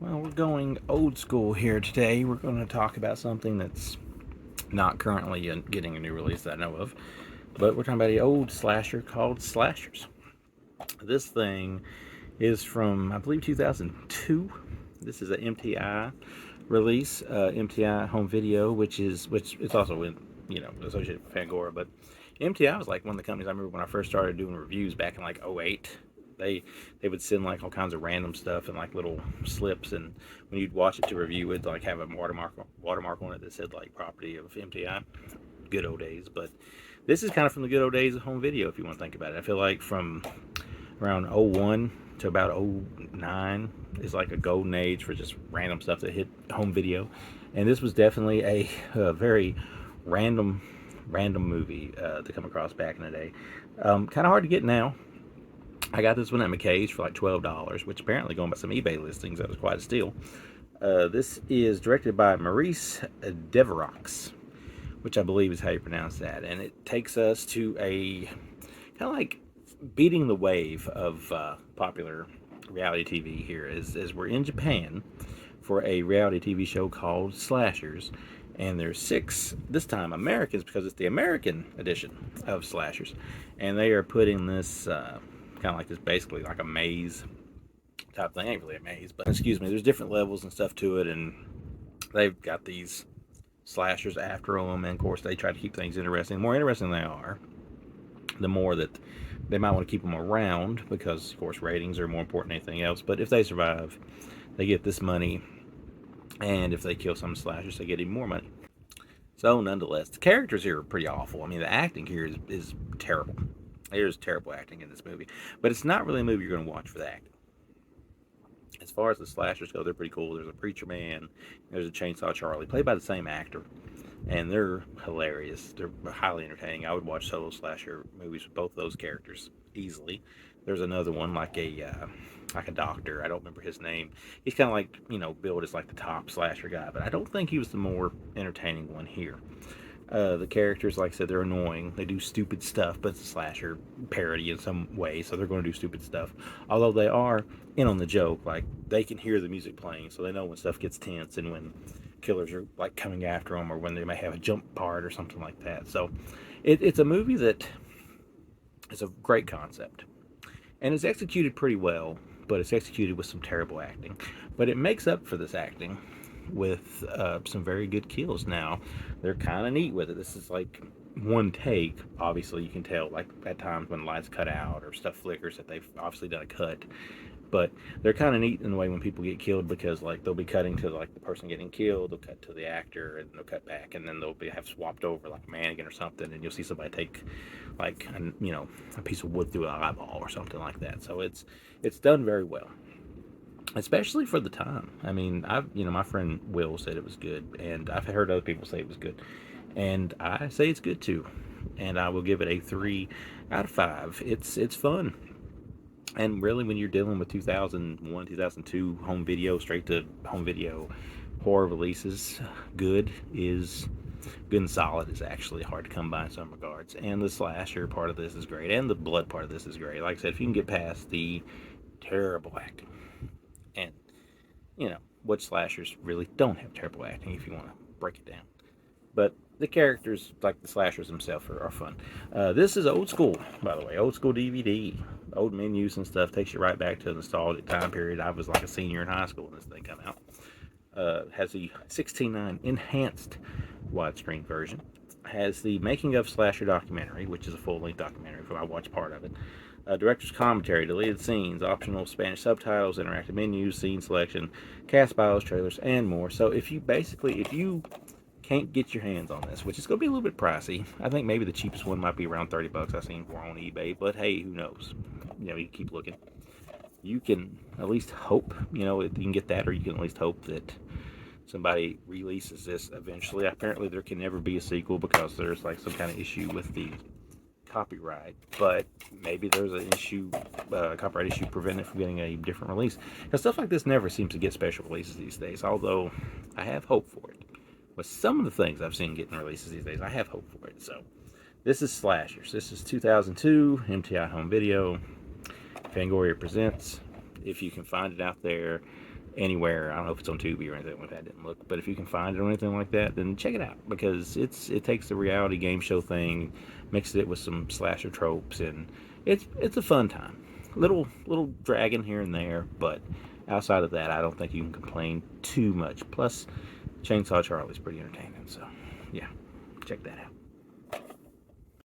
Well, we're going old school here today. We're going to talk about something that's not currently getting a new release that I know of, but we're talking about an old slasher called Slashers. This thing is from, I believe, 2002. This is an MTI release, MTI home video, which it's also associated with Fangoria, but MTI was like one of the companies I remember when I first started doing reviews back in like '08. They would send like all kinds of random stuff and like little slips, and when you'd watch it to review it, like have a watermark on it that said like property of MTI. Good old days. But this is kind of from the good old days of home video, if you want to think about it. I feel like from around '01 to about '09 is like a golden age for just random stuff that hit home video, and this was definitely a very random movie to come across back in the day. Kind of hard to get now. I got this one at McKay's for like $12, which apparently going by some eBay listings, that was quite a steal. This is directed by Maurice Deverox, which I believe is how you pronounce that, and it takes us to a kind of like beating the wave of popular reality TV here, as we're in Japan for a reality TV show called Slashers, and there's six this time Americans because it's the American edition of Slashers, and they are putting this kind of like this basically like a maze type thing. Ain't really a maze, but excuse me. There's different levels and stuff to it, and they've got these slashers after them, and of course they try to keep things interesting. The more interesting they are, the more that they might want to keep them around because, of course, ratings are more important than anything else. But if they survive, they get this money, and if they kill some slashers, they get even more money. So, nonetheless, the characters here are pretty awful. I mean, the acting here is terrible. There's terrible acting in this movie, but it's not really a movie you're going to watch for the acting. As far as the slashers go, they're pretty cool. There's a preacher man, there's a chainsaw Charlie, played by the same actor, and they're hilarious. They're highly entertaining. I would watch solo slasher movies with both of those characters easily. There's another one like a doctor. I don't remember his name. He's kind of like billed as like the top slasher guy, but I don't think he was the more entertaining one here. The characters, like I said, they're annoying. They do stupid stuff, but it's a slasher parody in some way, so they're going to do stupid stuff. Although they are in on the joke, like they can hear the music playing, so they know when stuff gets tense and when killers are like coming after them, or when they may have a jump part or something like that. So it's a movie that is a great concept, and it's executed pretty well, but it's executed with some terrible acting. But it makes up for this acting with some very good kills. Now they're kind of neat with it. This is like one take. Obviously, you can tell like at times when lights cut out or stuff flickers that they've obviously done a cut. But they're kind of neat in the way when people get killed because like they'll be cutting to like the person getting killed, they'll cut to the actor, and they'll cut back, and then they'll have swapped over like a mannequin or something, and you'll see somebody take like a piece of wood through an eyeball or something like that. So it's done very well, especially for the time. I mean, my friend Will said it was good, and I've heard other people say it was good, and I say it's good too, and I will give it a 3 out of 5. It's fun, and really, when you're dealing with 2001, 2002 home video, straight to home video horror releases, good is good and solid is actually hard to come by in some regards. And the slasher part of this is great, and the blood part of this is great. Like I said, if you can get past the terrible acting, and which slashers really don't have terrible acting if you want to break it down. But the characters, like the slashers themselves, are fun. This is old school, by the way. Old school DVD. Old menus and stuff takes you right back to a nostalgic time period. I was like a senior in high school when this thing came out. Has the 16:9 enhanced widescreen version. Has the making of slasher documentary, which is a full-length documentary. I watched part of it. Director's commentary, deleted scenes, optional Spanish subtitles, interactive menus, scene selection, cast bios, trailers, and more. So if you can't get your hands on this, which is going to be a little bit pricey, I think maybe the cheapest one might be around $30 I've seen for on eBay. But hey, who knows? You keep looking. You can at least hope, you can get that, or you can at least hope that somebody releases this eventually. Apparently, there can never be a sequel because there's like some kind of issue with the copyright, but maybe there's an issue, copyright issue, prevent it from getting a different release. Because stuff like this never seems to get special releases these days. Although I have hope for it. With some of the things I've seen getting releases these days, I have hope for it. So this is Slashers. This is 2002 MTI Home Video. Fangoria presents. If you can find it out there, anywhere. I don't know if it's on Tubi or anything like that. I didn't look, but if you can find it or anything like that, then check it out, because it takes the reality game show thing, mixes it with some slasher tropes, and it's a fun time. Little dragging here and there, but outside of that, I don't think you can complain too much. Plus, Chainsaw Charlie's pretty entertaining, so yeah, check that out.